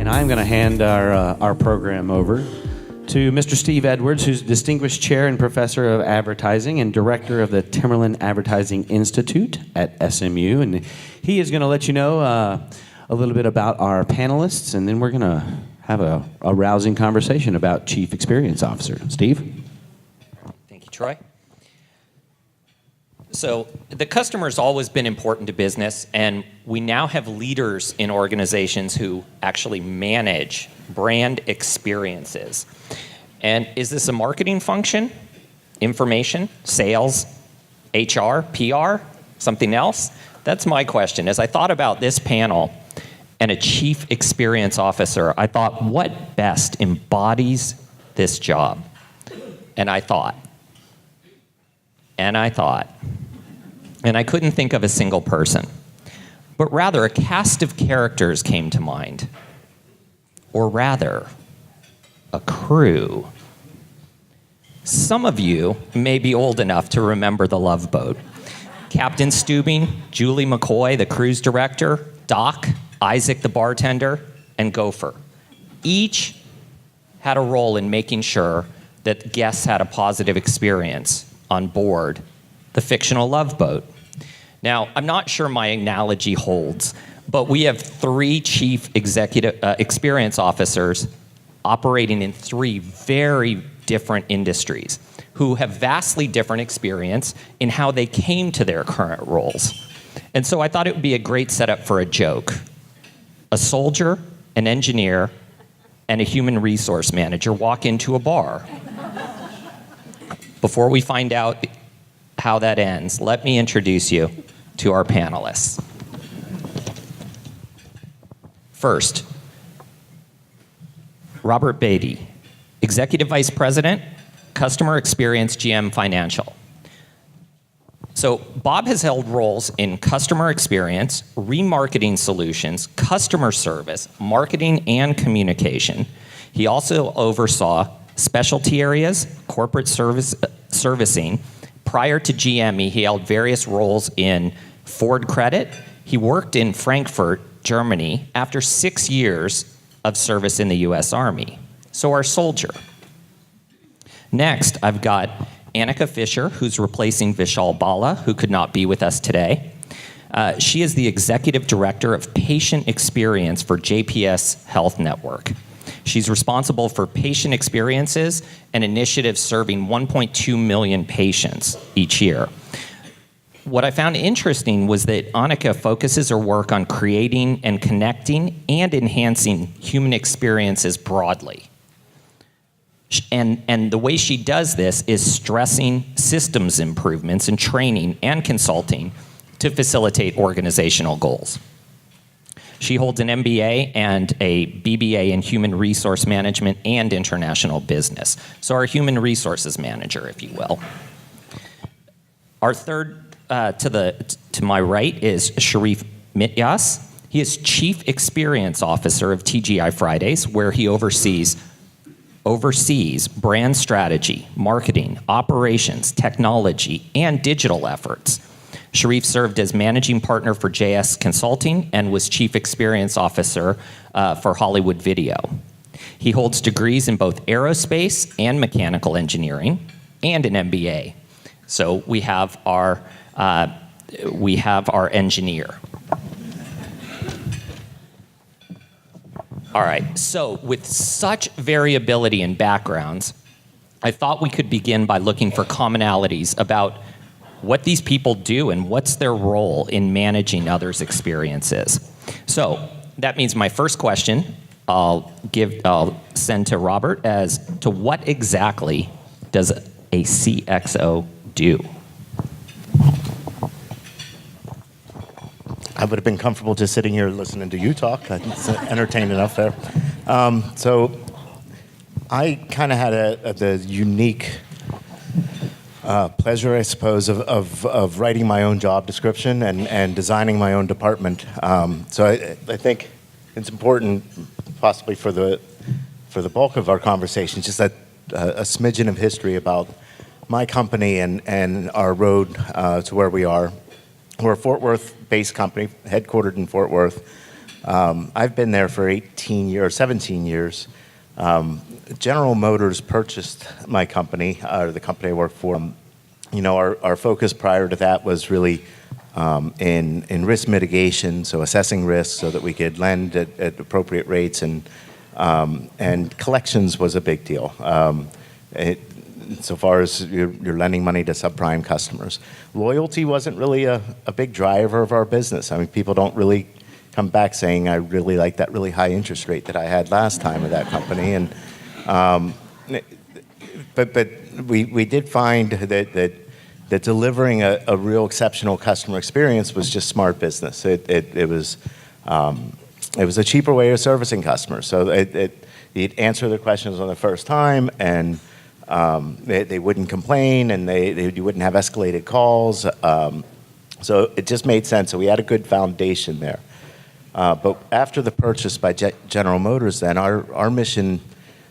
And I'm going to hand our program over to Mr. Steve Edwards, who's Distinguished Chair and Professor of Advertising and Director of the Timberland Advertising Institute at SMU. And he is going to let you know a little bit about our panelists, and then we're going to have a rousing conversation about Chief Experience Officer. Steve? Thank you, Troy. So the customer's always been important to business, and we now have leaders in organizations who actually manage brand experiences. And is this a marketing function, information, sales, HR, PR, something else? That's my question. As I thought about this panel and a chief experience officer, I thought, what best embodies this job? And I thought, and I couldn't think of a single person, but rather a cast of characters came to mind, or rather, a crew. Some of you may be old enough to remember the Love Boat. Captain Steubing, Julie McCoy, the cruise director, Doc, Isaac the bartender, and Gopher. Each had a role in making sure that guests had a positive experience on board the fictional Love Boat. Now, I'm not sure my analogy holds, but we have 3 chief executive experience officers operating in 3 very different industries who have vastly different experience in how they came to their current roles. And so I thought it would be a great setup for a joke. A soldier, an engineer, and a human resource manager walk into a bar. Before we find out how that ends, let me introduce you to our panelists. First, Robert Beatty, Executive Vice President, Customer Experience, GM Financial. So Bob has held roles in customer experience, remarketing solutions, customer service, marketing, and communication. He also oversaw specialty areas, corporate servicing. Prior to GM, he held various roles in Ford Credit. He worked in Frankfurt, Germany, after 6 years of service in the U.S. Army. So our soldier. Next, I've got Annika Fisher, who's replacing Vishal Bala, who could not be with us today. She is the Executive Director of Patient Experience for JPS Health Network. She's responsible for patient experiences and initiatives serving 1.2 million patients each year. What I found interesting was that Annika focuses her work on creating and connecting and enhancing human experiences broadly. And the way she does this is stressing systems improvements and training and consulting to facilitate organizational goals. She holds an MBA and a BBA in Human Resource Management and International Business. So our human resources manager, if you will. Our third to my right is Sharif Mityas. He is Chief Experience Officer of TGI Fridays, where he oversees brand strategy, marketing, operations, technology, and digital efforts. Sharif served as managing partner for JS Consulting and was Chief Experience Officer for Hollywood Video. He holds degrees in both aerospace and mechanical engineering and an MBA. So we have our engineer. All right, so with such variability in backgrounds, I thought we could begin by looking for commonalities about what these people do and what's their role in managing others' experiences. So that means my first question I'll send to Robert as to what exactly does a CXO do? I would have been comfortable just sitting here listening to you talk. It's entertained enough there. So I kind of had the unique pleasure, I suppose, of writing my own job description and designing my own department. So I think it's important, possibly for the bulk of our conversation, just that a smidgen of history about my company and our road to where we are. We're a Fort Worth-based company, headquartered in Fort Worth, I've been there for 18 years, 17 years. General Motors purchased my company, or the company I work for. Our focus prior to that was really in risk mitigation, so assessing risks so that we could lend at appropriate rates, and collections was a big deal. So far as you're lending money to subprime customers. Loyalty wasn't really a big driver of our business. I mean, people don't really come back saying, I really like that really high interest rate that I had last time with that company. And but we did find that delivering a real exceptional customer experience was just smart business. It was a cheaper way of servicing customers. So you'd answer their questions on the first time, and they wouldn't complain, and you wouldn't have escalated calls. So it just made sense. So we had a good foundation there. But after the purchase by General Motors, then our mission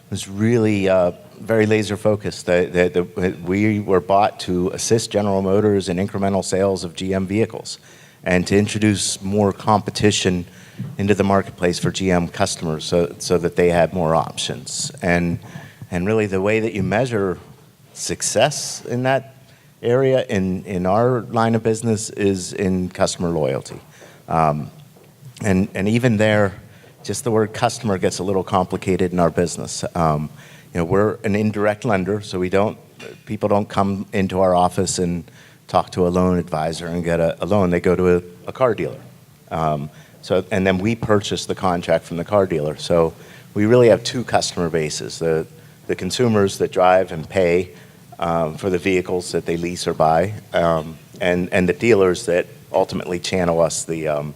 was really very laser focused. We were bought to assist General Motors in incremental sales of GM vehicles, and to introduce more competition into the marketplace for GM customers, so that they had more options. And really, the way that you measure success in that area in our line of business is in customer loyalty. And even there, just the word customer gets a little complicated in our business. We're an indirect lender, so people don't come into our office and talk to a loan advisor and get a loan. They go to a car dealer. And then we purchase the contract from the car dealer. So we really have two customer bases: the consumers that drive and pay for the vehicles that they lease or buy, and the dealers that ultimately channel us the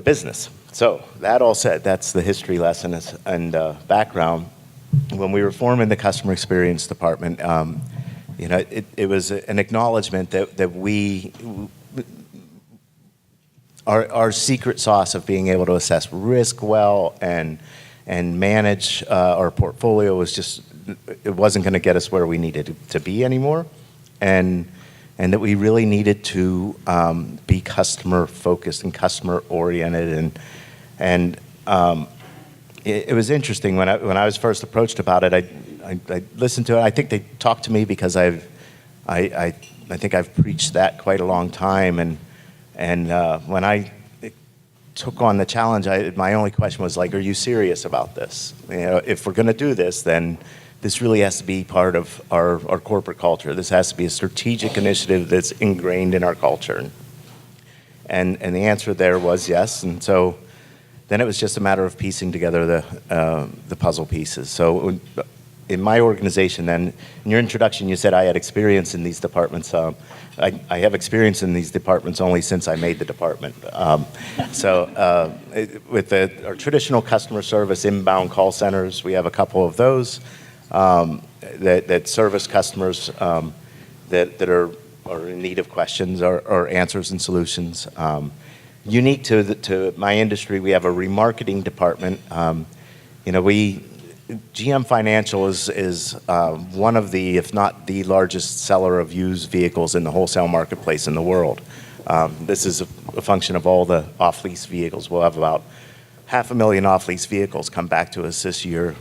business. So that all said, that's the history lesson and background. When we were forming the customer experience department, it was an acknowledgement that our secret sauce of being able to assess risk well and manage our portfolio it wasn't going to get us where we needed to be anymore, and that we really needed to be customer focused and customer oriented. And it was interesting when I was first approached about it. I listened to it. I think they talked to me because I think I've preached that quite a long time. And when I took on the challenge, my only question was like, "Are you serious about this? If we're going to do this, then this really has to be part of our corporate culture. This has to be a strategic initiative that's ingrained in our culture." And the answer there was yes. And so then it was just a matter of piecing together the puzzle pieces. So in my organization, then, in your introduction, you said I had experience in these departments. I have experience in these departments only since I made the department. With our traditional customer service inbound call centers, we have a couple of those that service customers that are in need of questions or answers and solutions. Unique to my industry, we have a remarketing department. GM Financial is one of the, if not the largest seller of used vehicles in the wholesale marketplace in the world. This is a function of all the off-lease vehicles. We'll have about 500,000 off-lease vehicles come back to us this year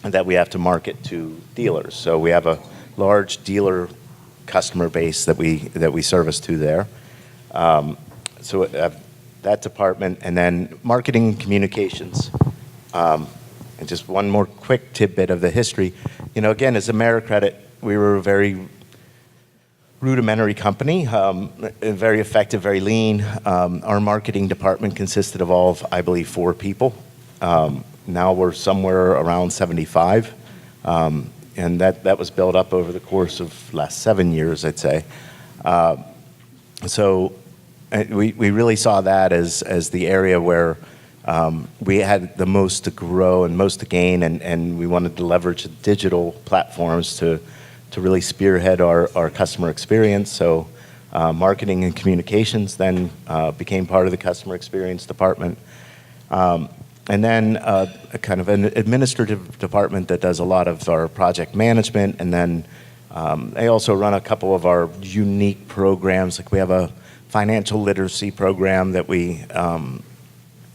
that we have to market to dealers. So we have a large dealer customer base that we service to there. That department, and then marketing and communications. And just one more quick tidbit of the history. Again, as AmeriCredit, we were a very rudimentary company, very effective, very lean. Our marketing department consisted of all of, I believe, 4 people. Now we're somewhere around 75. And that was built up over the course of last 7 years, I'd say. So we really saw that as the area where we had the most to grow and most to gain, and we wanted to leverage digital platforms to really spearhead our customer experience. So marketing and communications then became part of the customer experience department. And then a kind of an administrative department that does a lot of our project management. And then they also run a couple of our unique programs. Like we have a financial literacy program that we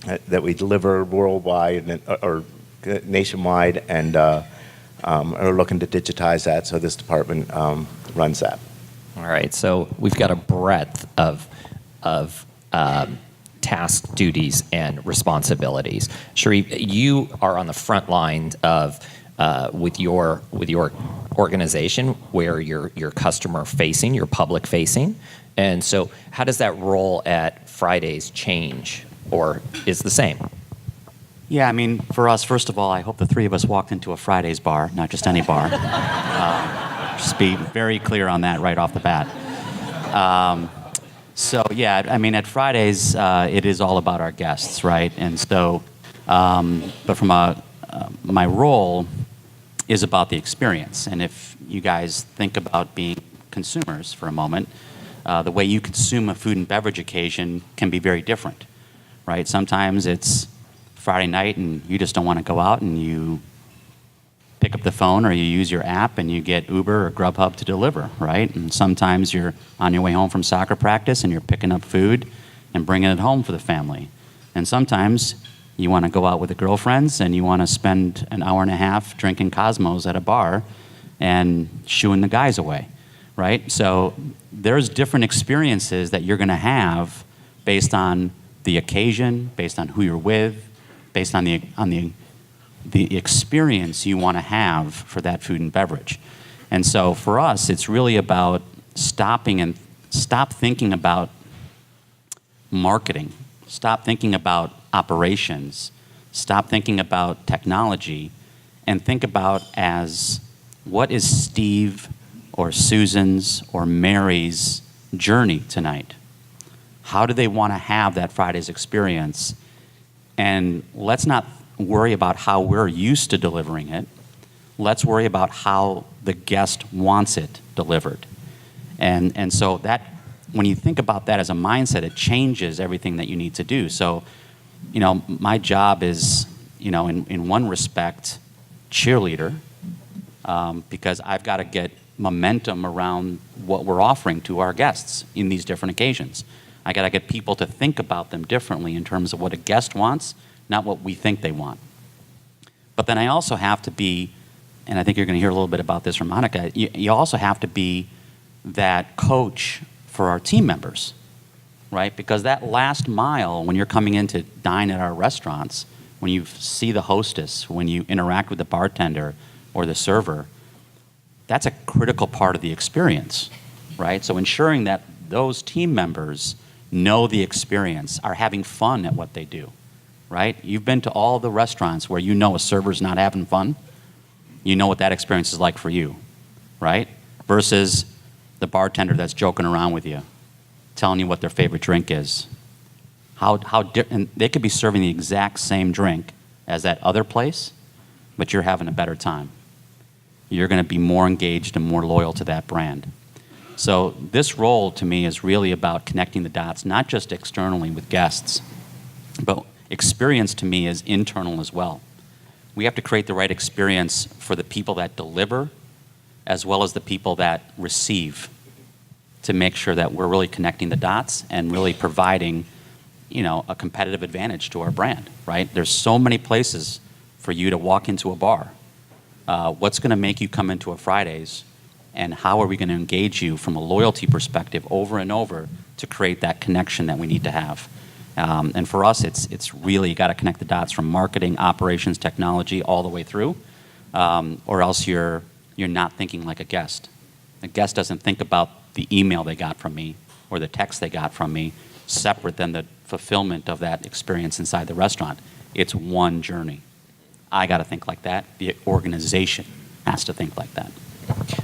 that we deliver worldwide or nationwide, and are looking to digitize that. So this department runs that. All right, so we've got a breadth of task, duties, and responsibilities. Sharif, you are on the front line of with your organization where you're customer facing, you're public facing, and so how does that role at Fridays change or is the same? Yeah, I mean, for us, first of all, I hope the three of us walked into a Fridays bar, not just any bar. Just be very clear on that right off the bat. So yeah, I mean, at Fridays, it is all about our guests, right? And so, but from my role is about the experience. And if you guys think about being consumers for a moment, the way you consume a food and beverage occasion can be very different, right? Sometimes it's Friday night and you just don't want to go out and you pick up the phone or you use your app and you get Uber or Grubhub to deliver, right? And sometimes you're on your way home from soccer practice and you're picking up food and bringing it home for the family. And sometimes you want to go out with the girlfriends and you want to spend an hour and a half drinking Cosmos at a bar and shooing the guys away, right? So there's different experiences that you're going to have based on the occasion, based on who you're with, based on the experience you want to have for that food and beverage. And so for us, it's really about stop thinking about marketing, stop thinking about operations, stop thinking about technology, and think about as what is Steve or Susan's or Mary's journey tonight? How do they want to have that Friday's experience? And let's not worry about how we're used to delivering it. Let's worry about how the guest wants it delivered. And so that, when you think about that as a mindset, it changes everything that you need to do. So, you know, my job is, you know, in one respect, cheerleader, because I've got to get momentum around what we're offering to our guests in these different occasions. I got to get people to think about them differently in terms of what a guest wants, not what we think they want. But then I also have to be, and I think you're going to hear a little bit about this from Monica, you also have to be that coach for our team members, right? Because that last mile, when you're coming in to dine at our restaurants, when you see the hostess, when you interact with the bartender or the server, that's a critical part of the experience, right? So ensuring that those team members know the experience, are having fun at what they do, right? You've been to all the restaurants where you know a server's not having fun. You know what that experience is like for you, right? Versus the bartender that's joking around with you, telling you what their favorite drink is. And they could be serving the exact same drink as that other place, but you're having a better time. You're going to be more engaged and more loyal to that brand. So this role to me is really about connecting the dots, not just externally with guests, but experience to me is internal as well. We have to create the right experience for the people that deliver as well as the people that receive to make sure that we're really connecting the dots and really providing, you know, a competitive advantage to our brand, right? There's so many places for you to walk into a bar. What's going to make you come into a Fridays, and how are we going to engage you from a loyalty perspective over and over to create that connection that we need to have? And for us, it's really, you got to connect the dots from marketing, operations, technology, all the way through, or else you're not thinking like a guest. A guest doesn't think about the email they got from me or the text they got from me separate than the fulfillment of that experience inside the restaurant. It's one journey. I got to think like that. The organization has to think like that.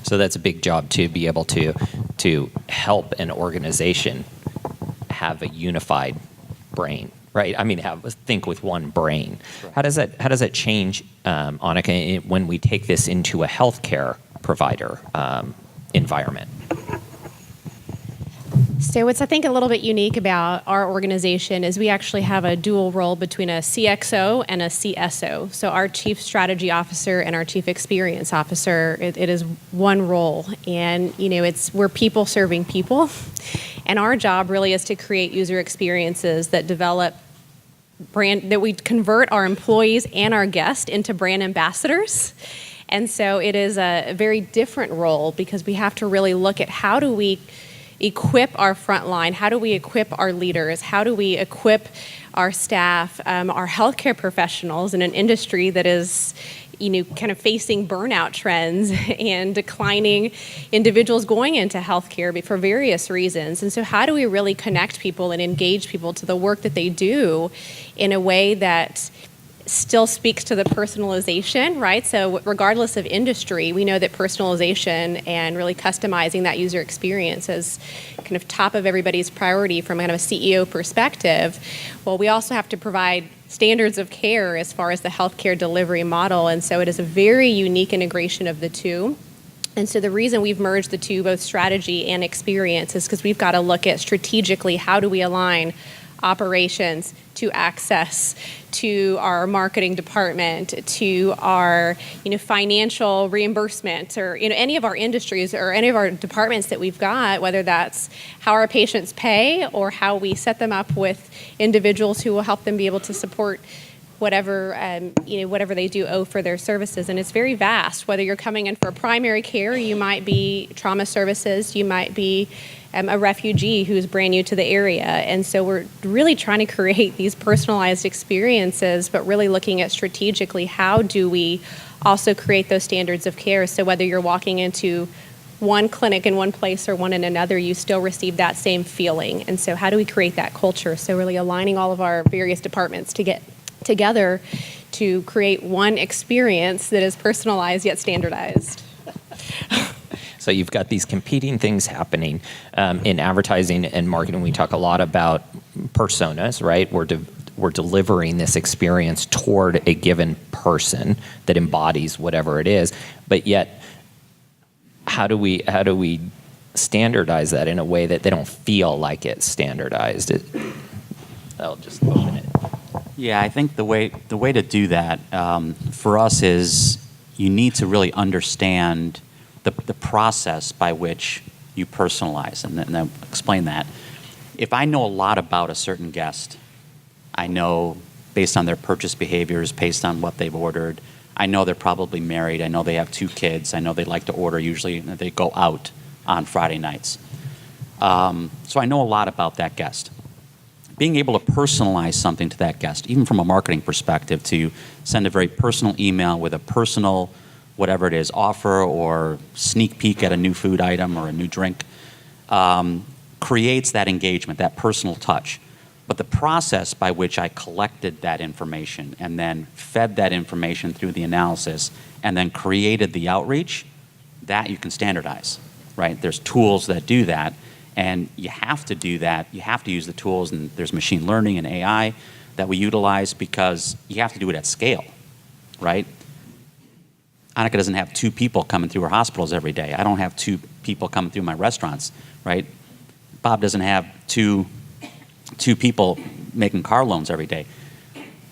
So that's a big job to be able to help an organization have a unified brain, right? I mean, think with one brain. Right. How does that change, Annika, when we take this into a healthcare provider environment? So what's I think a little bit unique about our organization is we actually have a dual role between a CXO and a CSO. So our Chief Strategy Officer and our Chief Experience Officer, it is one role. And you know, we're people serving people. And our job really is to create user experiences that develop convert our employees and our guests into brand ambassadors. And so it is a very different role because we have to really look at how do we equip our front line, how do we equip our leaders, how do we equip our staff, our healthcare professionals in an industry that is kind of facing burnout trends and declining individuals going into healthcare for various reasons. And so how do we really connect people and engage people to the work that they do in a way that still speaks to the personalization, right? So regardless of industry, we know that personalization and really customizing that user experience is kind of top of everybody's priority from kind of a CEO perspective. Well, we also have to provide standards of care as far as the healthcare delivery model, and so it is a very unique integration of the two. And so the reason we've merged the two, both strategy and experience, is because we've got to look at strategically how do we align operations to access, to our marketing department, to our financial reimbursement, or any of our industries or any of our departments that we've got, whether that's how our patients pay or how we set them up with individuals who will help them be able to support whatever whatever they do owe for their services. And it's very vast. Whether you're coming in for primary care, you might be trauma services, you might be a refugee who's brand new to the area. And so we're really trying to create these personalized experiences, but really looking at strategically how do we also create those standards of care. So whether you're walking into one clinic in one place or one in another, you still receive that same feeling. And so how do we create that culture? So really aligning all of our various departments to get together to create one experience that is personalized yet standardized. So you've got these competing things happening in advertising and marketing. We talk a lot about personas, right? We're delivering this experience toward a given person that embodies whatever it is. But yet, how do we standardize that in a way that they don't feel like it's standardized? I'll just open it. Yeah, I think the way to do that for us is you need to really understand the process by which you personalize, and I'll explain that. If I know a lot about a certain guest, I know based on their purchase behaviors, based on what they've ordered, I know they're probably married, I know they have 2 kids, I know they like to order, usually they go out on Friday nights. So I know a lot about that guest. Being able to personalize something to that guest, even from a marketing perspective, to send a very personal email with a personal, whatever it is, offer or sneak peek at a new food item or a new drink, creates that engagement, that personal touch. But the process by which I collected that information and then fed that information through the analysis and then created the outreach, that you can standardize, right? There's tools that do that. And you have to do that. You have to use the tools, and there's machine learning and AI that we utilize because you have to do it at scale, right? Annika doesn't have 2 people coming through her hospitals every day. I don't have 2 people coming through my restaurants, right? Bob doesn't have two people making car loans every day.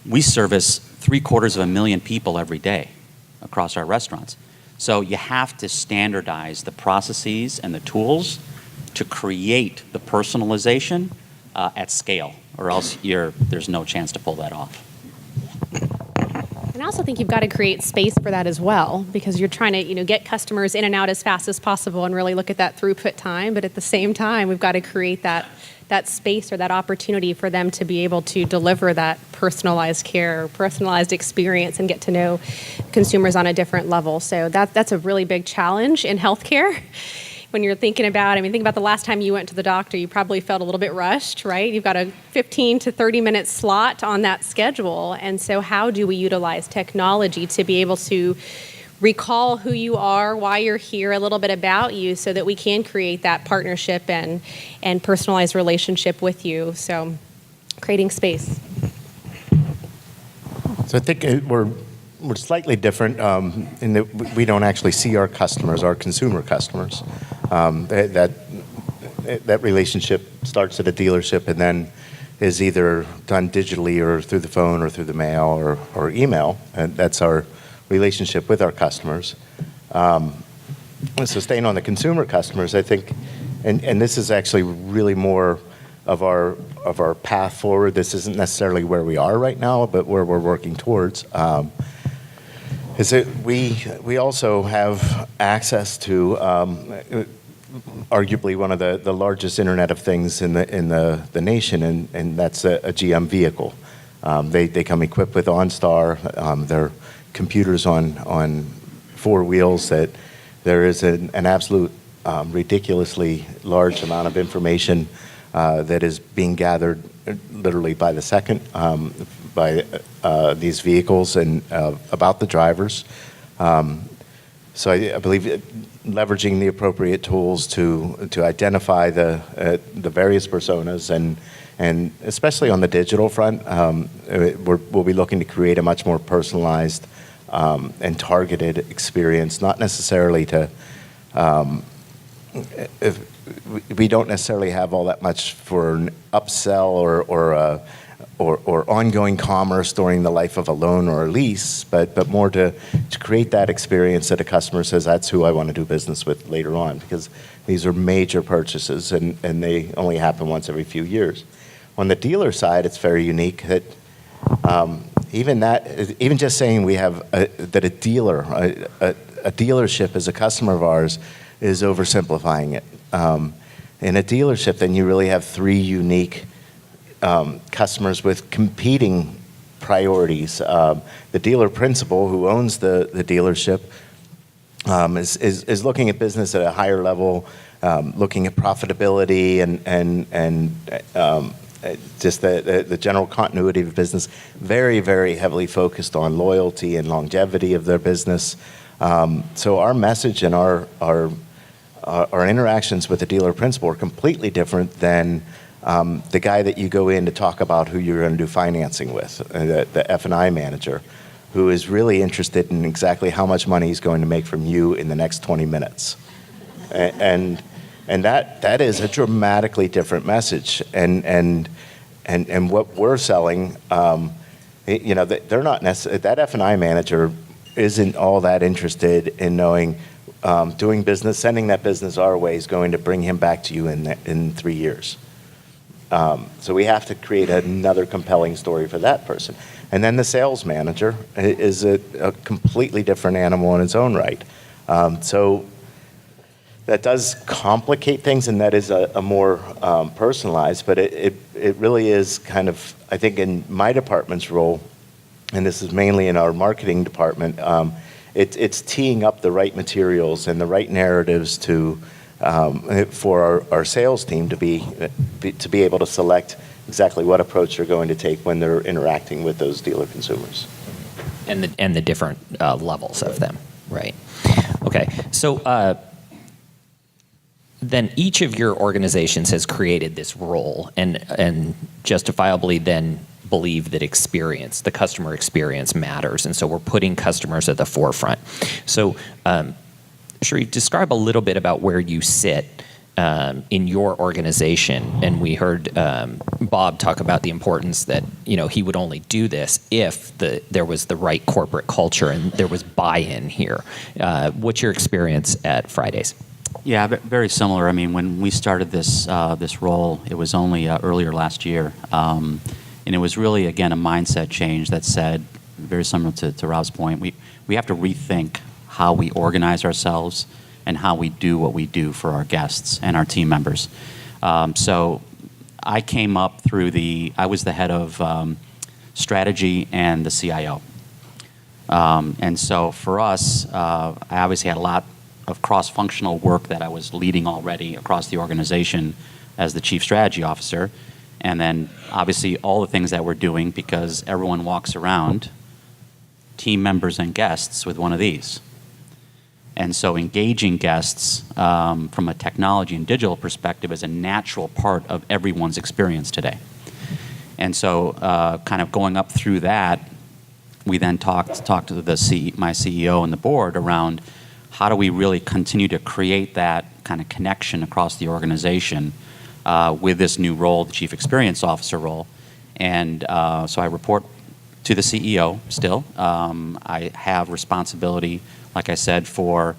We service 750,000 people every day across our restaurants. So you have to standardize the processes and the tools to create the personalization at scale, or else there's no chance to pull that off. And I also think you've got to create space for that as well, because you're trying to get customers in and out as fast as possible and really look at that throughput time. But at the same time, we've got to create that space or that opportunity for them to be able to deliver that personalized care, personalized experience, and get to know consumers on a different level. So that's a really big challenge in healthcare. When you're thinking about, think about the last time you went to the doctor, you probably felt a little bit rushed, right? You've got a 15 to 30 minute slot on that schedule. And so how do we utilize technology to be able to recall who you are, why you're here, a little bit about you, so that we can create that partnership and personalized relationship with you? So creating space. So I think we're slightly different in that we don't actually see our customers, our consumer customers. That relationship starts at a dealership and then is either done digitally or through the phone or through the mail or email. And that's our relationship with our customers. So staying on the consumer customers, I think, and this is actually really more our path forward. This isn't necessarily where we are right now, but where we're working towards. Is that we also have access to arguably one of the largest Internet of Things in the nation, and that's a GM vehicle. They come equipped with OnStar. They're computers on four wheels. That there is an absolute ridiculously large amount of information that is being gathered literally by the second by these vehicles and about the drivers. So I believe leveraging the appropriate tools to identify the various personas and especially on the digital front, we'll be looking to create a much more personalized and targeted experience, not necessarily to we don't necessarily have all that much for an upsell or ongoing commerce during the life of a loan or a lease, but more to create that experience that a customer says, that's who I want to do business with later on, because these are major purchases and they only happen once every few years. On the dealer side, it's very unique that even just saying we have that a dealership is a customer of ours is oversimplifying it. In a dealership, then you really have three unique customers with competing priorities. The dealer principal who owns the dealership is looking at business at a higher level, looking at profitability and just the general continuity of business, very, very heavily focused on loyalty and longevity of their business. So our message and our interactions with the dealer principal are completely different than the guy that you go in to talk about who you're going to do financing with, the F&I manager, who is really interested in exactly how much money he's going to make from you in the next 20 minutes. And that is a dramatically different message. And what we're selling, they're not necessarily, that F&I manager isn't all that interested in knowing doing business, sending that business our way is going to bring him back to you in 3 years. So we have to create another compelling story for that person. And then the sales manager is a completely different animal in its own right. So that does complicate things, and that is a more personalized, but it really is kind of, I think in my department's role, and this is mainly in our marketing department, it's teeing up the right materials and the right narratives for our sales team to be able to select exactly what approach they're going to take when they're interacting with those dealer consumers. And the different levels of them, right? Okay, so then each of your organizations has created this role and justifiably then believe that the customer experience matters, and so we're putting customers at the forefront. So Sharif, describe a little bit about where you sit in your organization. And we heard Bob talk about the importance that he would only do this if there was the right corporate culture and there was buy-in here. What's your experience at Fridays? Yeah, very similar. I mean, when we started this role, it was only earlier last year, and it was really, again, a mindset change that said, very similar to Rob's point, we have to rethink how we organize ourselves and how we do what we do for our guests and our team members. So I came up I was the head of strategy and the CIO. And so for us, I obviously had a lot of cross-functional work that I was leading already across the organization as the chief strategy officer. And then obviously all the things that we're doing, because everyone walks around, team members and guests, with one of these. And so engaging guests from a technology and digital perspective is a natural part of everyone's experience today. And so kind of going up through that, we then talked to my CEO and the board around how do we really continue to create that kind of connection across the organization with this new role, the Chief Experience Officer role. And so I report to the CEO still. I have responsibility, like I said, for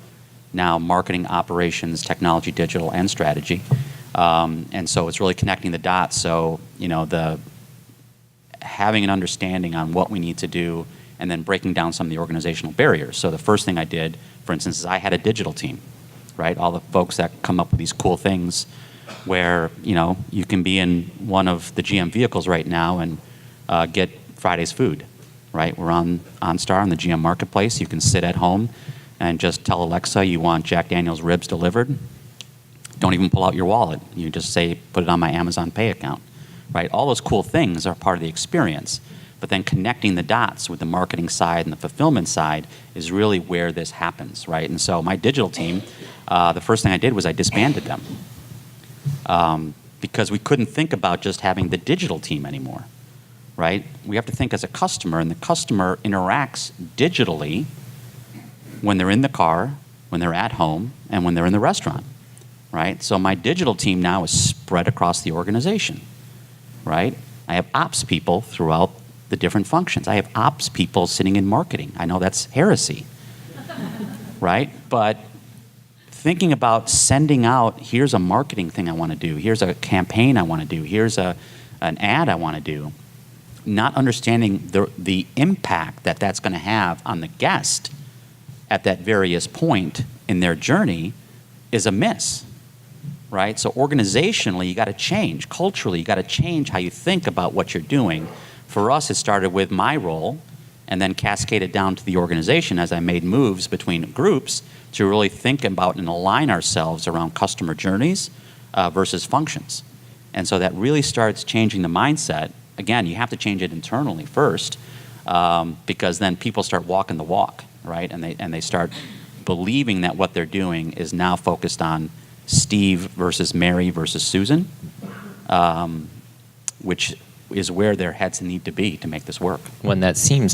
now marketing, operations, technology, digital, and strategy. And so it's really connecting the dots. So, having an understanding on what we need to do and then breaking down some of the organizational barriers. So the first thing I did, for instance, is I had a digital team, right? All the folks that come up with these cool things where, you can be in one of the GM vehicles right now and get Friday's food, right? We're on OnStar on the GM Marketplace. You can sit at home and just tell Alexa you want Jack Daniel's ribs delivered. Don't even pull out your wallet. You just say, put it on my Amazon Pay account, right? All those cool things are part of the experience. But then connecting the dots with the marketing side and the fulfillment side is really where this happens, right? And so my digital team, the first thing I did was I disbanded them because we couldn't think about just having the digital team anymore, right? We have to think as a customer, and the customer interacts digitally when they're in the car, when they're at home, and when they're in the restaurant, right? So my digital team now is spread across the organization, right? I have ops people throughout the different functions. I have ops people sitting in marketing. I know that's heresy, right? But thinking about sending out, here's a marketing thing I want to do, here's a campaign I want to do, here's an ad I want to do, not understanding the impact that that's going to have on the guest at that various point in their journey is a miss, right? So organizationally, you got to change. Culturally, you got to change how you think about what you're doing. For us, it started with my role and then cascaded down to the organization as I made moves between groups to really think about and align ourselves around customer journeys versus functions. And so that really starts changing the mindset. Again, you have to change it internally first because then people start walking the walk, right? And they start believing that what they're doing is now focused on Steve versus Mary versus Susan, which is where their heads need to be to make this work. When that seems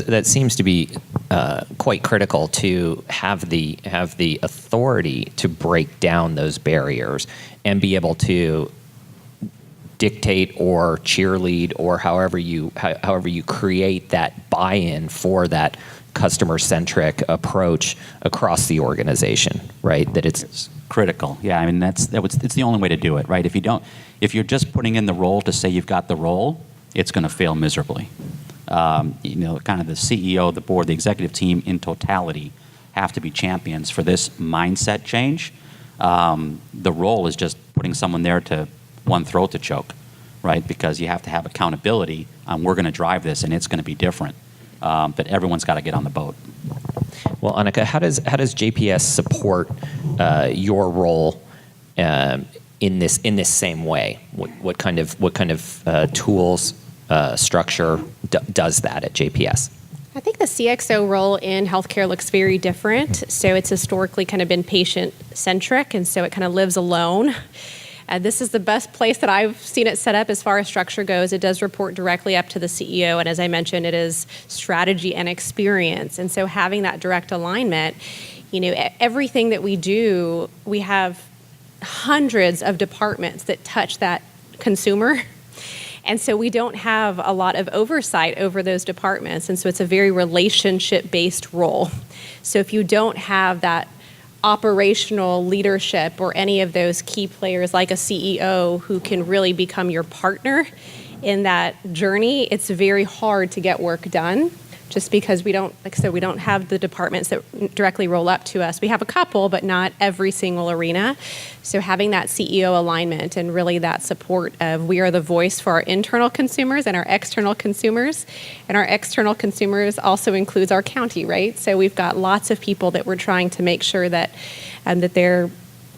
to be quite critical to have the authority to break down those barriers and be able to dictate or cheerlead or however you create that buy-in for that customer-centric approach across the organization, right? That it's critical. Yeah, I mean it's the only way to do it, right? If you're just putting in the role to say you've got the role, it's going to fail miserably. Kind of the CEO, the board, the executive team in totality have to be champions for this mindset change. The role is just putting someone there to one throat to choke, right? Because you have to have accountability on we're going to drive this and it's going to be different. But everyone's got to get on the boat. Well, Annika, how does JPS support your role in this same way? What kind of tools structure does that at JPS? I think the CXO role in healthcare looks very different. So it's historically kind of been patient-centric, and so it kind of lives alone. This is the best place that I've seen it set up as far as structure goes. It does report directly up to the CEO, and as I mentioned, it is strategy and experience. And so having that direct alignment, everything that we do, we have hundreds of departments that touch that consumer. And so we don't have a lot of oversight over those departments. And so it's a very relationship-based role. So if you don't have that operational leadership or any of those key players like a CEO who can really become your partner in that journey, it's very hard to get work done just because we don't have the departments that directly roll up to us. We have a couple, but not every single arena. So having that CEO alignment and really that support of we are the voice for our internal consumers and our external consumers. And our external consumers also includes our county, right? So we've got lots of people that we're trying to make sure that they're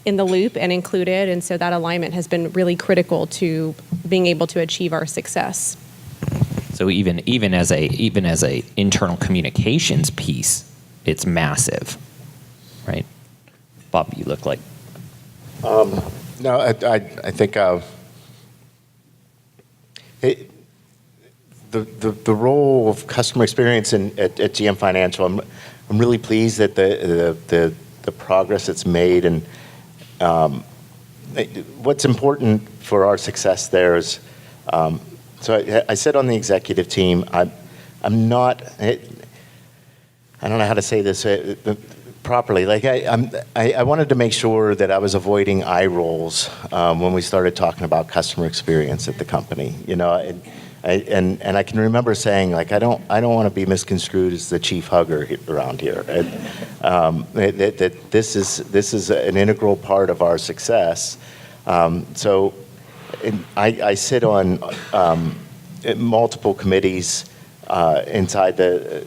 in the loop and included. And so that alignment has been really critical to being able to achieve our success. So even as a internal communications piece, it's massive, right? Bob, you look like. No, I think the role of customer experience at GM Financial. I'm really pleased that the progress it's made, and what's important for our success there is. So I said on the executive team, I'm not. I don't know how to say this. properly. Like I wanted to make sure that I was avoiding eye rolls when we started talking about customer experience at the company. You know, and I can remember saying, like, I don't want to be misconstrued as the chief hugger around here. That this is an integral part of our success. So I sit on multiple committees inside the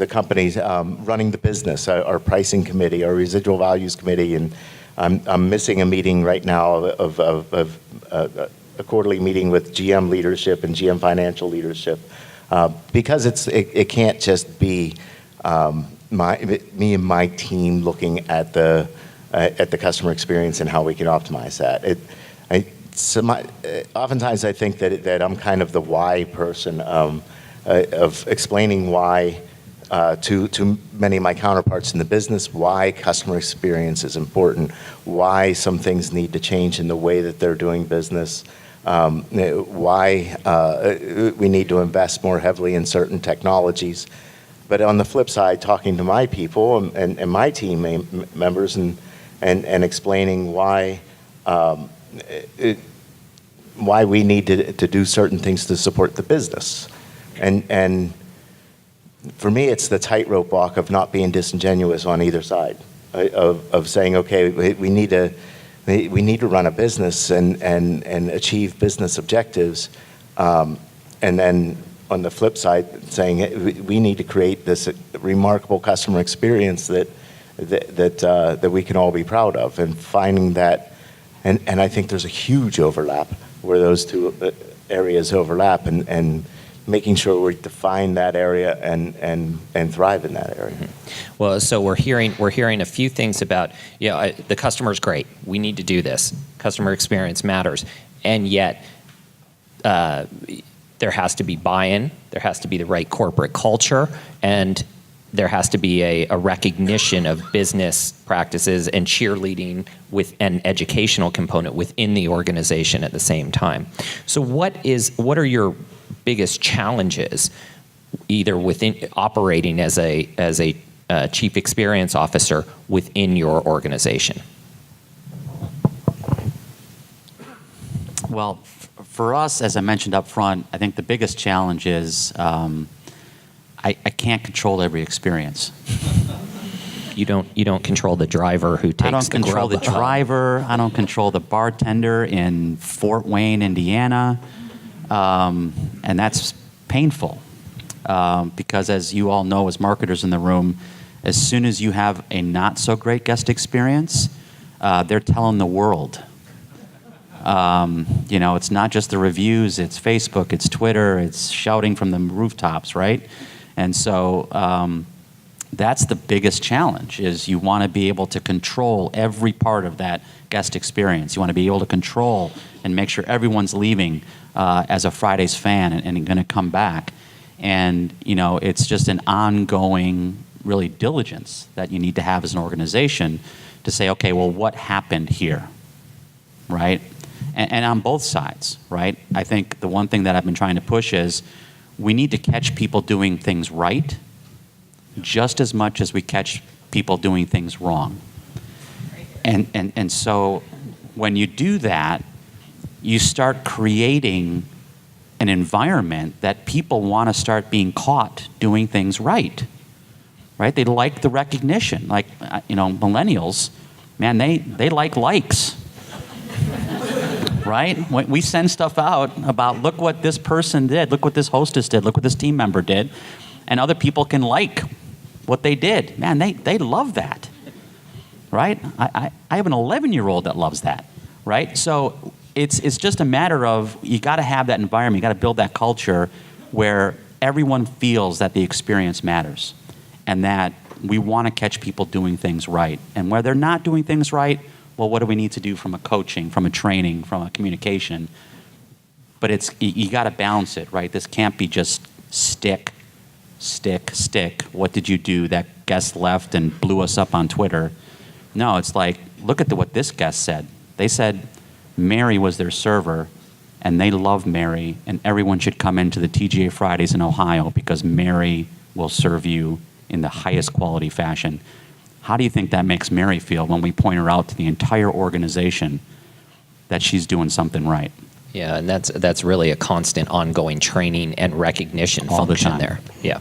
companies running the business, our pricing committee, our residual values committee, and I'm missing a meeting right now of a quarterly meeting with GM leadership and GM financial leadership because it can't just be me and my team looking at the customer experience and how we can optimize that. Oftentimes I think that I'm kind of the why person of explaining why to many of my counterparts in the business, why customer experience is important, why some things need to change in the way that they're doing business, why we need to invest more heavily in certain technologies. But on the flip side, talking to my people and my team members and explaining why we need to do certain things to support the business. And for me, it's the tightrope walk of not being disingenuous on either side, of saying, okay, we need to run a business and achieve business objectives, and then on the flip side, saying we need to create this remarkable customer experience that we can all be proud of, and finding that, and I think there's a huge overlap where those two areas overlap, and making sure we define that area and thrive in that area. Mm-hmm. Well, so we're hearing a few things about, the customer's great. We need to do this. Customer experience matters. And yet, there has to be buy-in, there has to be the right corporate culture, and there has to be a recognition of business practices and cheerleading with an educational component within the organization at the same time. So what are your biggest challenges, either within operating as a chief experience officer within your organization? Well, for us, as I mentioned up front, I think the biggest challenge is I can't control every experience. You don't control the driver who takes the I don't control the driver. I don't control the bartender in Fort Wayne, Indiana, and that's painful because, as you all know, as marketers in the room, as soon as you have a not so great guest experience, they're telling the world. It's not just the reviews, it's Facebook, it's Twitter, it's shouting from the rooftops, right? And so that's the biggest challenge, is you want to be able to control every part of that guest experience. You want to be able to control and make sure everyone's leaving as a Fridays fan and going to come back. And, it's just an ongoing, really, diligence that you need to have as an organization to say, okay, well, what happened here, right? And on both sides, right? I think the one thing that I've been trying to push is we need to catch people doing things right just as much as we catch people doing things wrong. And so when you do that, you start creating an environment that people want to start being caught doing things right. Right? They like the recognition. Like, millennials, man, they like likes. Right? When we send stuff out about, look what this person did, look what this hostess did, look what this team member did, and other people can like what they did. Man, they love that. Right? I have an 11-year-old that loves that. Right? So it's just a matter of, you got to have that environment, you got to build that culture where everyone feels that the experience matters and that we want to catch people doing things right. And where they're not doing things right, well, what do we need to do from a coaching, from a training, from a communication? But you got to balance it, right? This can't be just stick. What did you do? That guest left and blew us up on Twitter. No, it's like, look at what this guest said. They said Mary was their server, and they love Mary, and everyone should come into the TGA Fridays in Ohio because Mary will serve you in the highest quality fashion. How do you think that makes Mary feel when we point her out to the entire organization that she's doing something right? Yeah, and that's really a constant ongoing training and recognition All the function time. there. Yeah.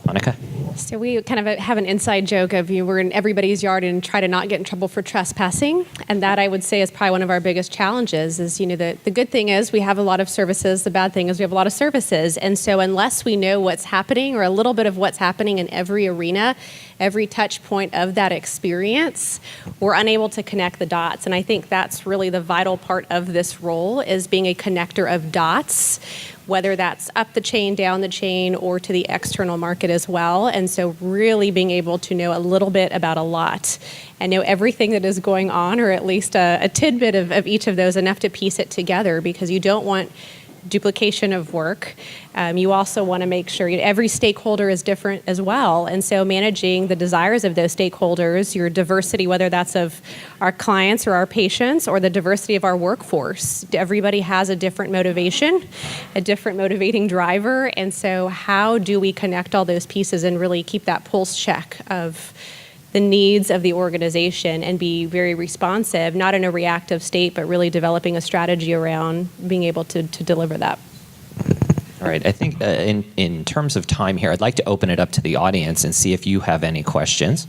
Monica? So we kind of have an inside joke of we're in everybody's yard and try to not get in trouble for trespassing. And that I would say is probably one of our biggest challenges is, the good thing is we have a lot of services. The bad thing is we have a lot of services. And so unless we know what's happening or a little bit of what's happening in every arena, every touch point of that experience, we're unable to connect the dots. And I think that's really the vital part of this role is being a connector of dots, whether that's up the chain, down the chain, or to the external market as well. And so really being able to know a little bit about a lot and know everything that is going on, or at least a tidbit of each of those, enough to piece it together, because you don't want duplication of work. You also want to make sure every stakeholder is different as well. And so managing the desires of those stakeholders, your diversity, whether that's of our clients or our patients or the diversity of our workforce. Everybody has a different motivation, a different motivating driver. And so how do we connect all those pieces and really keep that pulse check of the needs of the organization and be very responsive, not in a reactive state, but really developing a strategy around being able to deliver that. All right, I think in terms of time here, I'd like to open it up to the audience and see if you have any questions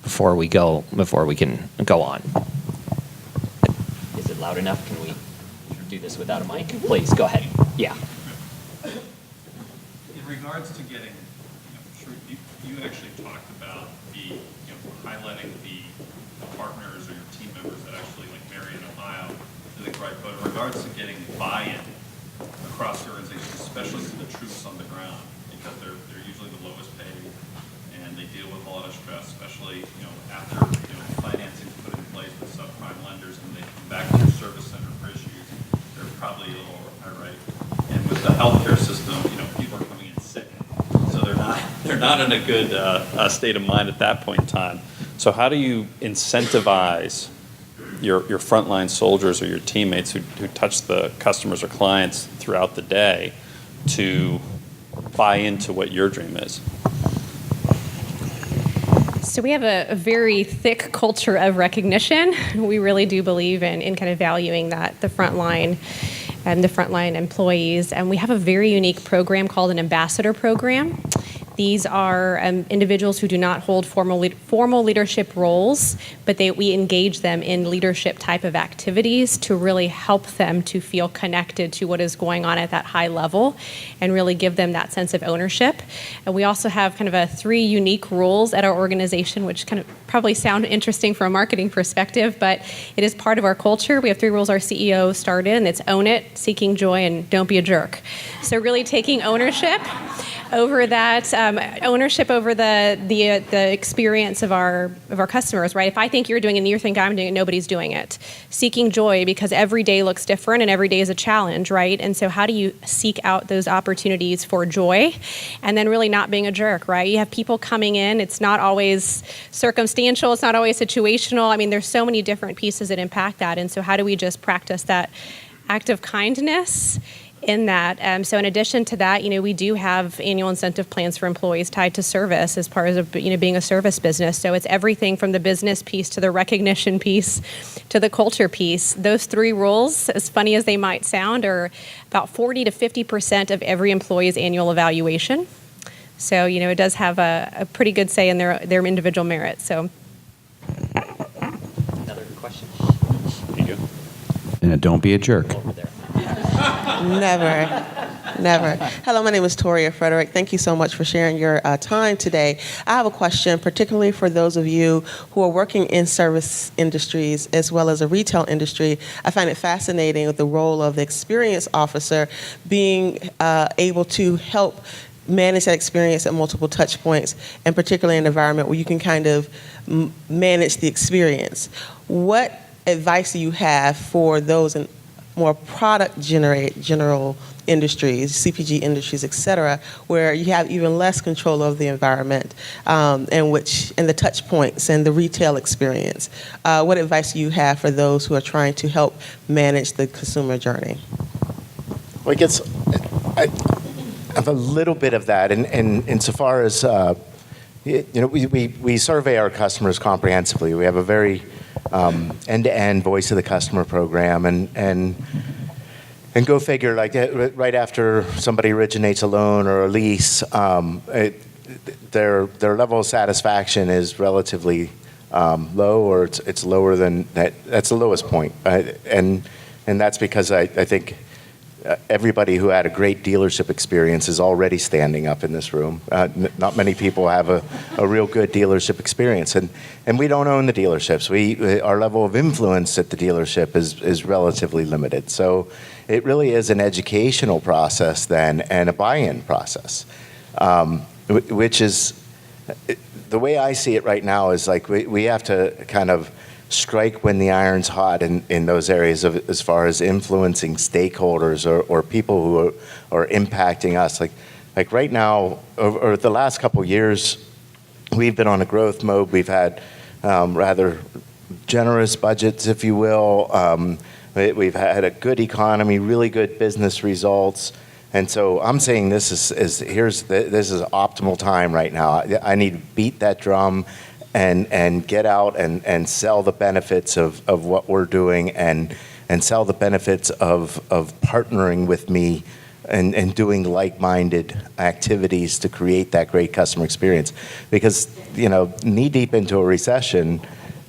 before we can go on. Is it loud enough? Can we do this without a mic? Please, go ahead. Yeah. In regards to getting, you actually talked about the, highlighting the partners or your team members that actually, like Mary in Ohio, I think right, but in regards to getting buy-in across the organization, especially to the troops on the ground, because they're usually the lowest paid and they deal with a lot of stress, especially, after, financing is put in place with subprime lenders and they come back to your service center for issues, they're probably a little irate. And with the healthcare system, people are coming in sick, so they're not in a good state of mind at that point in time. So how do you incentivize your frontline soldiers or your teammates who touch the customers or clients throughout the day to buy into what your dream is? So we have a very thick culture of recognition. We really do believe in kind of valuing that, the frontline and the frontline employees. And we have a very unique program called an ambassador program. These are individuals who do not hold formal leadership roles, but we engage them in leadership type of activities to really help them to feel connected to what is going on at that high level and really give them that sense of ownership. And we also have kind of 3 unique roles at our organization, which kind of probably sound interesting from a marketing perspective, but it is part of our culture. We have 3 rules our CEO started, and it's own it, seeking joy, and don't be a jerk. So really taking ownership over that, ownership over the experience of our customers, right? If I think you're doing it and you think I'm doing it, nobody's doing it. Seeking joy, because every day looks different and every day is a challenge, right? And so how do you seek out those opportunities for joy? And then really not being a jerk, right? You have people coming in, it's not always circumstantial, it's not always situational. I mean, there's so many different pieces that impact that. And so how do we just practice that act of kindness in that? So in addition to that, we do have annual incentive plans for employees tied to service as part of being a service business. So it's everything from the business piece to the recognition piece to the culture piece. Those 3 rules, as funny as they might sound, are about 40 to 50% of every employee's annual evaluation. So it does have a pretty good say in their individual merit. So. Another question? There you go. And don't be a jerk. Over there. Never. Hello, my name is Toria Frederick. Thank you so much for sharing your time today. I have a question, particularly for those of you who are working in service industries as well as a retail industry. I find it fascinating with the role of the experience officer being able to help manage that experience at multiple touch points, and particularly in an environment where you can kind of manage the experience. What advice do you have for those in more general industries, CPG industries, et cetera, where you have even less control of the environment and the touch points and the retail experience? What advice do you have for those who are trying to help manage the consumer journey? Well, have a little bit of that, and insofar as we survey our customers comprehensively. We have a very end-to-end voice of the customer program, and go figure, like right after somebody originates a loan or a lease, their level of satisfaction is relatively low, or it's lower than that. That's the lowest point, and that's because I think everybody who had a great dealership experience is already standing up in this room. Not many people have a real good dealership experience, and we don't own the dealerships. Our level of influence at the dealership is relatively limited. So it really is an educational process then, and a buy-in process, which is, the way I see it right now is like we have to kind of strike when the iron's hot in those areas of, as far as influencing stakeholders or people who are impacting us. Like right now, over the last couple of years, we've been on a growth mode. We've had rather generous budgets, if you will. We've had a good economy, really good business results. And so I'm saying this is optimal time right now. I need to beat that drum and get out and sell the benefits of what we're doing, and sell the benefits of partnering with me and doing like-minded activities to create that great customer experience. Because, knee deep into a recession,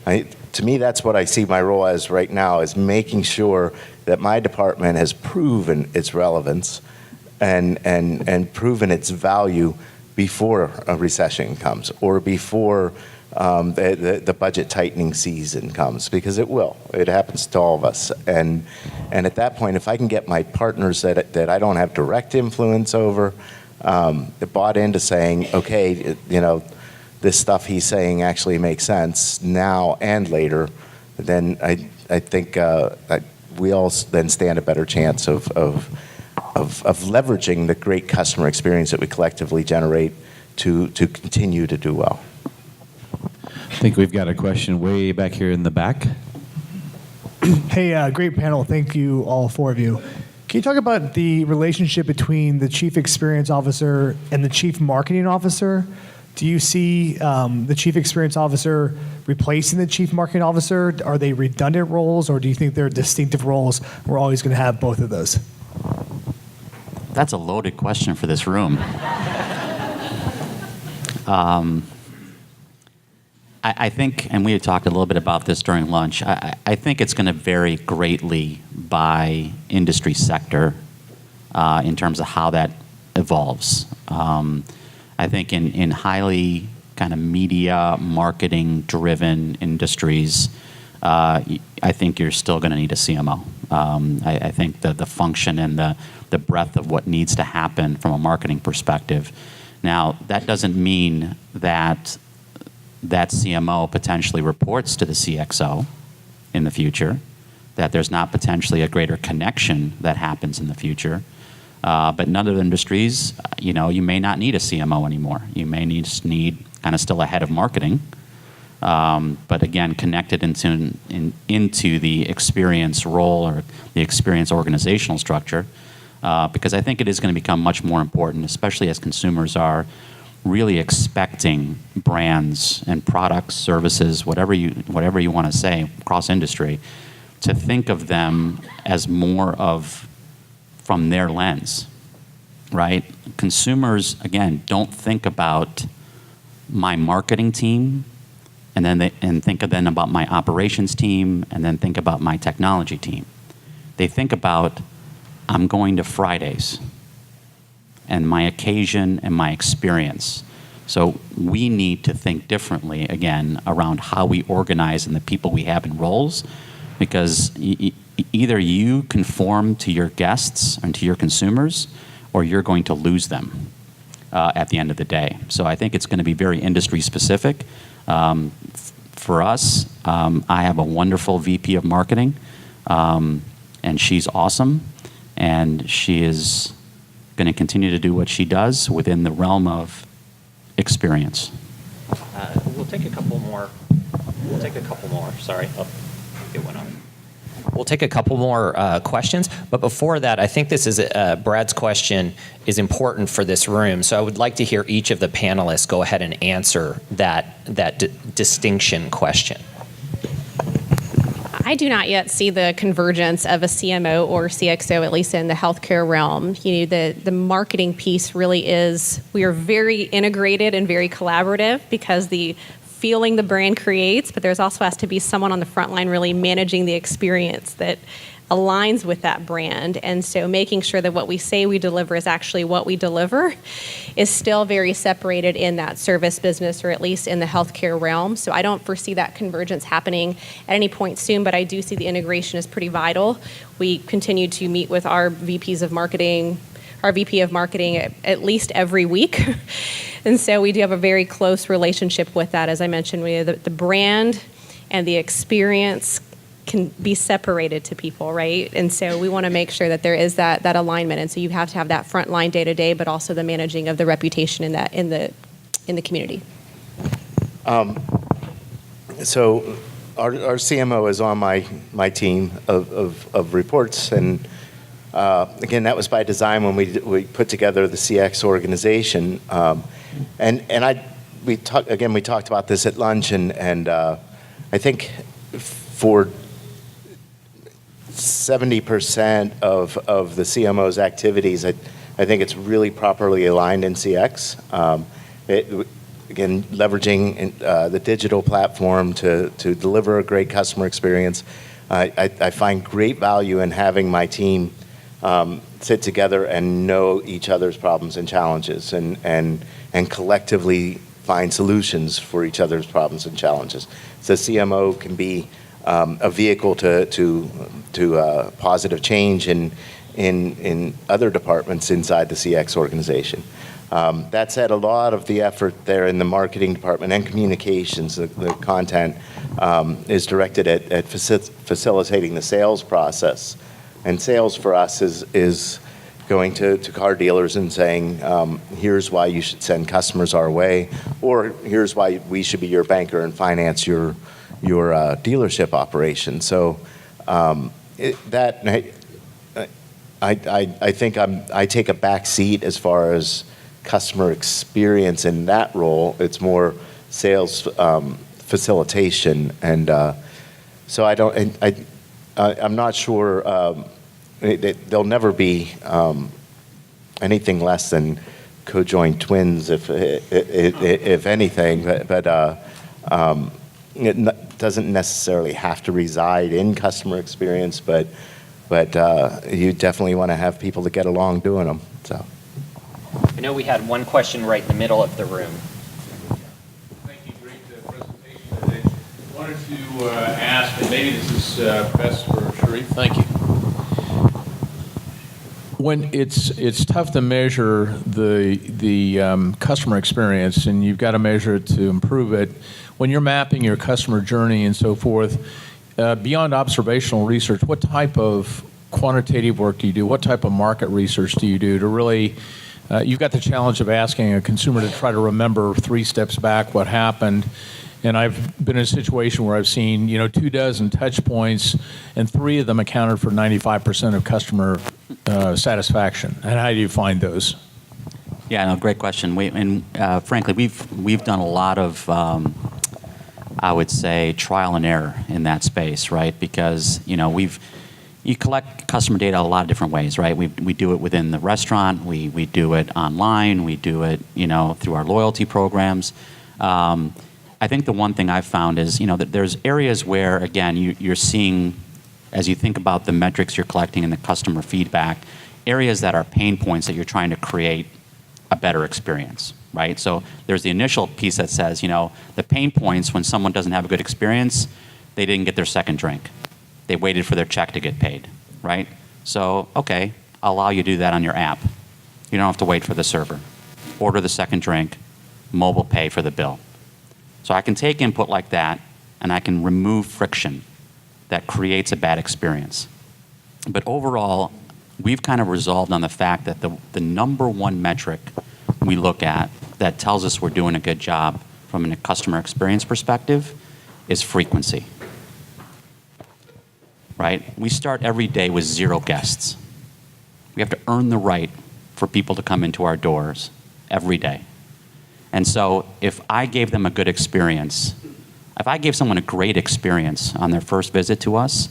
to me, that's what I see my role as right now, is making sure that my department has proven its relevance and proven its value before a recession comes, or before the budget tightening season comes, because it will. It happens to all of us. And at that point, if I can get my partners that I don't have direct influence over, bought into saying, okay, this stuff he's saying actually makes sense now and later, then I think we all then stand a better chance of leveraging the great customer experience that we collectively generate to continue to do well. I think we've got a question way back here in the back. Hey, great panel. Thank you, all four of you. Can you talk about the relationship between the Chief Experience Officer and the Chief Marketing Officer? Do you see the Chief Experience Officer replacing the Chief Marketing Officer? Are they redundant roles, or do you think they're distinctive roles? We're always going to have both of those. That's a loaded question for this room. I think, and we had talked a little bit about this during lunch, I think it's going to vary greatly by industry sector in terms of how that evolves. I think in highly kind of media, marketing-driven industries, I think you're still going to need a CMO. I think the function and the breadth of what needs to happen from a marketing perspective. Now, that doesn't mean that CMO potentially reports to the CXO in the future, that there's not potentially a greater connection that happens in the future. But in other industries, you may not need a CMO anymore. You may need kind of still a head of marketing, but again, connected into the experience role or the experience organizational structure, because I think it is going to become much more important, especially as consumers are really expecting brands and products, services, whatever you want to say across industry, to think of them as more of from their lens, right? Consumers, again, don't think about my marketing team and think about my operations team and then think about my technology team. They think about, I'm going to Fridays and my occasion and my experience. So we need to think differently, again, around how we organize and the people we have in roles, because either you conform to your guests and to your consumers, or you're going to lose them at the end of the day. So I think it's going to be very industry specific. For us, I have a wonderful VP of marketing, and she's awesome, and she is going to continue to do what she does within the realm of experience. We'll take a couple more. Sorry. Oh, get one on. We'll take a couple more questions, but before that, I think this is Brad's question is important for this room. So I would like to hear each of the panelists go ahead and answer that distinction question. I do not yet see the convergence of a CMO or CXO, at least in the healthcare realm. The marketing piece really is, we are very integrated and very collaborative because the feeling the brand creates, but there's also has to be someone on the front line really managing the experience that aligns with that brand. And so making sure that what we say we deliver is actually what we deliver is still very separated in that service business, or at least in the healthcare realm. So I don't foresee that convergence happening at any point soon, but I do see the integration is pretty vital. We continue to meet with our VPs of marketing, our VP of marketing at least every week. And so we do have a very close relationship with that. As I mentioned, the brand and the experience can be separated to people, right? And so we want to make sure that there is that alignment. And so you have to have that front line day to day, but also the managing of the reputation in the community. So our CMO is on my team of reports, and again, that was by design when we put together the CX organization. We talked about this at lunch, and I think for 70% of the CMO's activities, I think it's really properly aligned in CX. Again, leveraging the digital platform to deliver a great customer experience. I find great value in having my team sit together and know each other's problems and challenges, and collectively find solutions for each other's problems and challenges. So CMO can be a vehicle to positive change in other departments inside the CX organization. That said, a lot of the effort there in the marketing department and communications, the content, is directed at facilitating the sales process. And sales for us is going to car dealers and saying, here's why you should send customers our way, or here's why we should be your banker and finance your dealership operation. So I think I take a back seat as far as customer experience in that role. It's more sales facilitation, and so I'm not sure. They'll never be anything less than co-joined twins, if anything. But it doesn't necessarily have to reside in customer experience. But you definitely want to have people that get along doing them. So. I know we had one question right in the middle of the room. Thank you. Great presentation today. I wanted to ask, and maybe this is best for Sharif. Thank you. When it's tough to measure the customer experience, and you've got to measure it to improve it. When you're mapping your customer journey and so forth, beyond observational research, what type of quantitative work do you do? What type of market research do you do to really? You've got the challenge of asking a consumer to try to remember 3 steps back what happened. And I've been in a situation where I've seen 24 touch points, and 3 of them accounted for 95% of customer satisfaction. And how do you find those? Yeah, no, great question. Frankly, we've done a lot of, I would say, trial and error in that space, right? Because you collect customer data a lot of different ways, right? We do it within the restaurant, we do it online, we do it through our loyalty programs. I think the one thing I've found is that there's areas where, again, you're seeing, as you think about the metrics you're collecting and the customer feedback, areas that are pain points that you're trying to create a better experience, right? So there's the initial piece that says, the pain points when someone doesn't have a good experience, they didn't get their second drink. They waited for their check to get paid, right? So, okay, I'll allow you to do that on your app. You don't have to wait for the server. Order the second drink, mobile pay for the bill. So I can take input like that, and I can remove friction that creates a bad experience. But overall, we've kind of resolved on the fact that the number one metric we look at that tells us we're doing a good job from a customer experience perspective is frequency. right? We start every day with 0 guests. We have to earn the right for people to come into our doors every day. And so if I gave them a good experience, if I gave someone a great experience on their first visit to us,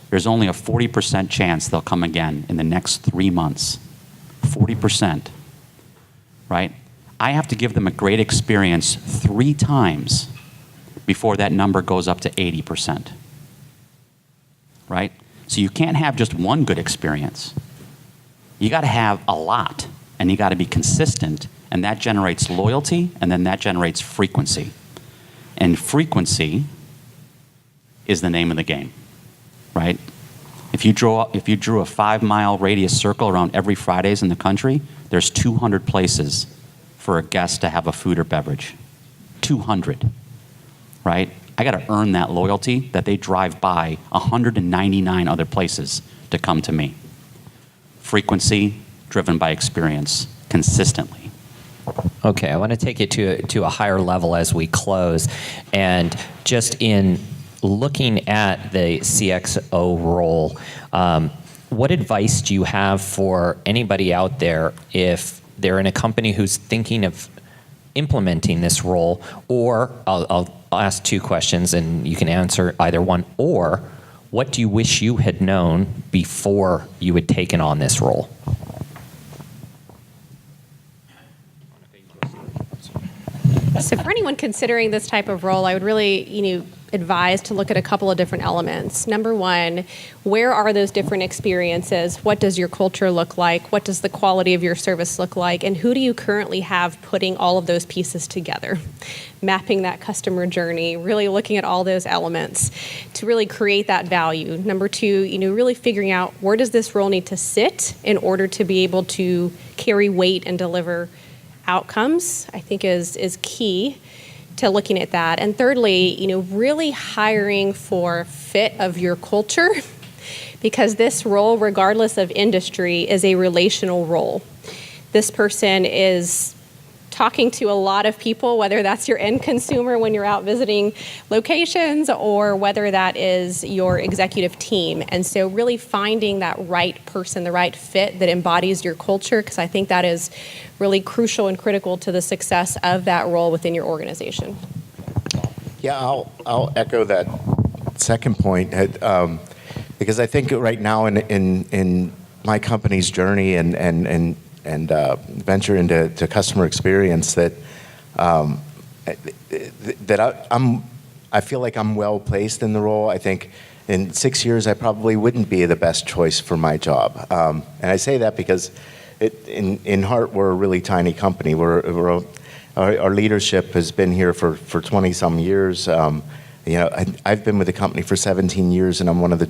there's only a 40% chance they'll come again in the next 3 months. 40%, right? I have to give them a great experience 3 times before that number goes up to 80%, right? So you can't have just one good experience. You got to have a lot, and you got to be consistent, and that generates loyalty, and then that generates frequency. And frequency is the name of the game, right? If you drew a 5-mile radius circle around every Fridays in the country, there's 200 places for a guest to have a food or beverage. 200, right? I got to earn that loyalty that they drive by 199 other places to come to me. Frequency driven by experience consistently. Okay, I want to take it to a higher level as we close. And just in looking at the CXO role, what advice do you have for anybody out there if they're in a company who's thinking of implementing this role? Or I'll ask 2 questions and you can answer either one. Or what do you wish you had known before you had taken on this role? So for anyone considering this type of role, I would really, advise to look at a couple of different elements. Number one, where are those different experiences? What does your culture look like? What does the quality of your service look like? And who do you currently have putting all of those pieces together? Mapping that customer journey, really looking at all those elements to really create that value. Number two, really figuring out where does this role need to sit in order to be able to carry weight and deliver outcomes, I think is key to looking at that. And thirdly, really hiring for fit of your culture, because this role, regardless of industry, is a relational role. This person is talking to a lot of people, whether that's your end consumer when you're out visiting locations or whether that is your executive team. And so really finding that right person, the right fit that embodies your culture, because I think that is really crucial and critical to the success of that role within your organization. Yeah, I'll echo that second point, because I think right now in my company's journey and venture into customer experience that I feel like I'm well placed in the role. I think in 6 years I probably wouldn't be the best choice for my job, and I say that because in heart we're a really tiny company. Our leadership has been here for 20 some years. I've been with the company for 17 years, and I'm one of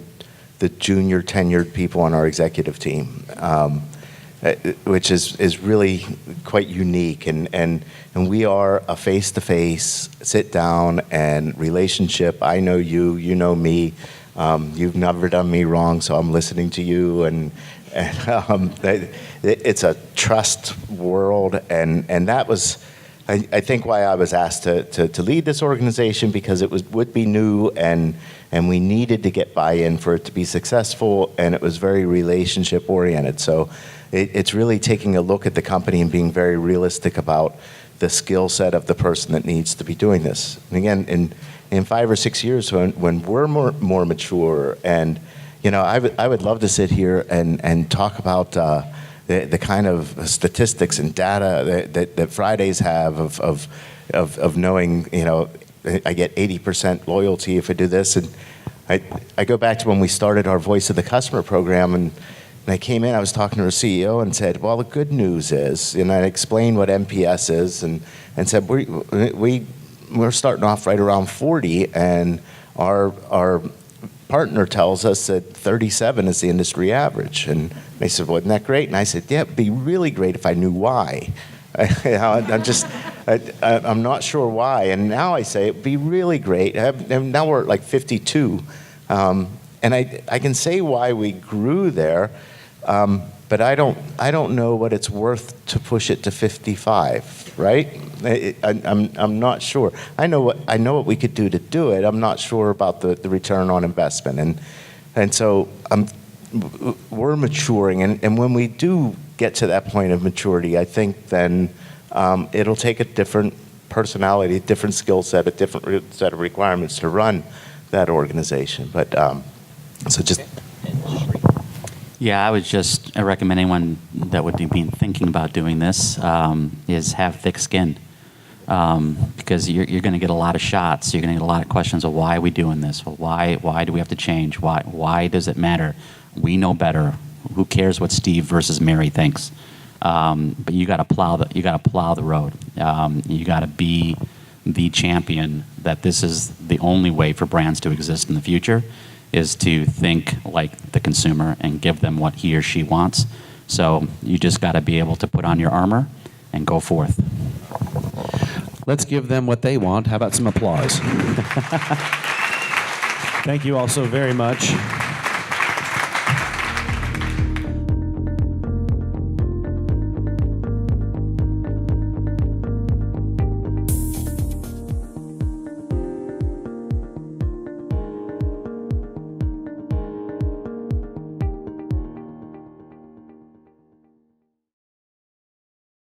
the junior tenured people on our executive team. Which is really quite unique, and we are a face-to-face, sit-down and relationship. I know you, you know me. You've never done me wrong, so I'm listening to you, and it's a trust world, and that was, I think, why I was asked to lead this organization, because it would be new, and we needed to get buy-in for it to be successful, and it was very relationship-oriented. So it's really taking a look at the company and being very realistic about the skill set of the person that needs to be doing this. And again, in 5 or 6 years, when we're more mature, and I would love to sit here and talk about the kind of statistics and data that Fridays have of knowing, I get 80% loyalty if I do this. And I go back to when we started our Voice of the Customer program, and I came in, I was talking to our CEO and said, well, the good news is, and I explained what NPS is, and said, we're starting off right around 40, and our partner tells us that 37 is the industry average. And they said, well, isn't that great? And I said, yeah, it'd be really great if I knew why. I'm not sure why. And now I say it'd be really great. And now we're at like 52. And I can say why we grew there, but I don't know what it's worth to push it to 55, right? I'm not sure. I know what we could do to do it. I'm not sure about the return on investment. And so we're maturing, and when we do get to that point of maturity, I think then it'll take a different personality, a different skill set, a different set of requirements to run that organization. But so just. Yeah, I would just recommend anyone that would be thinking about doing this is have thick skin. Because you're going to get a lot of shots. You're going to get a lot of questions of why are we doing this? Well, why do we have to change? Why does it matter? We know better. Who cares what Steve versus Mary thinks? But you got to plow the road. You got to be the champion that this is the only way for brands to exist in the future, is to think like the consumer and give them what he or she wants. So you just got to be able to put on your armor and go forth. Let's give them what they want. How about some applause? Thank you all so very much.